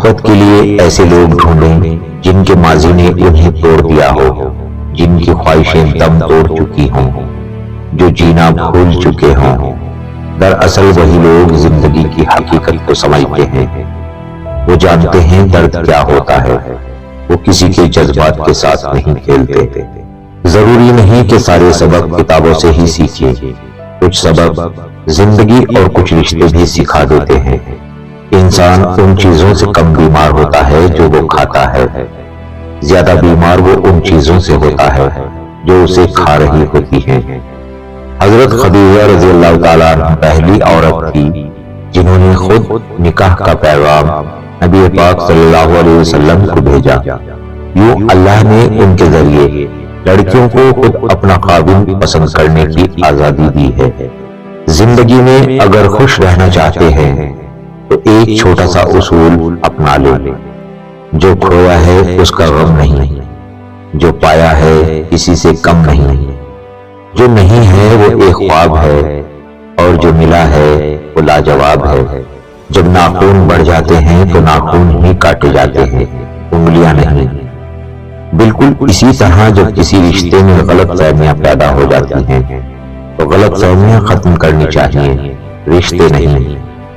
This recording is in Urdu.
محبت کے لیے ایسے لوگ ڈھونڈیں جن کے ماضی نے انہیں توڑ دیا ہو، جن کی خواہشیں دم توڑ چکی ہوں، جو جینا بھول چکے ہوں۔ دراصل وہی لوگ زندگی کی حقیقت کو سمجھتے ہیں، وہ جانتے ہیں درد کیا ہوتا ہے، وہ کسی کے جذبات کے ساتھ نہیں کھیلتے۔ ضروری نہیں کہ سارے سبق کتابوں سے ہی سیکھیں، کچھ سبق زندگی اور کچھ رشتے بھی سکھا دیتے ہیں۔ انسان ان چیزوں سے کم بیمار ہوتا ہے جو وہ کھاتا ہے، زیادہ بیمار وہ ان چیزوں سے ہوتا ہے جو اسے کھا رہی ہوتی ہیں۔ حضرت خدیجہ رضی اللہ تعالیٰ عنہ پہلی عورت تھی جنہوں نے خود نکاح کا پیغام نبی پاک صلی اللہ علیہ وسلم کو بھیجا۔ یوں اللہ نے ان کے ذریعے لڑکیوں کو خود اپنا خاوند پسند کرنے کی آزادی دی ہے۔ زندگی میں اگر خوش رہنا چاہتے ہیں تو ایک چھوٹا سا اصول اپنا لیں، جو کھویا ہے اس کا غم نہیں، جو پایا ہے کسی سے کم نہیں، جو نہیں ہے وہ ایک خواب ہے اور جو ملا ہے وہ لاجواب ہے۔ جب ناخن بڑھ جاتے ہیں تو ناخن ہی کاٹے جاتے ہیں، انگلیاں نہیں۔ بالکل اسی طرح جب کسی رشتے میں غلط فہمیاں پیدا ہو جاتی ہیں تو غلط فہمیاں ختم کرنی چاہیے، رشتے نہیں۔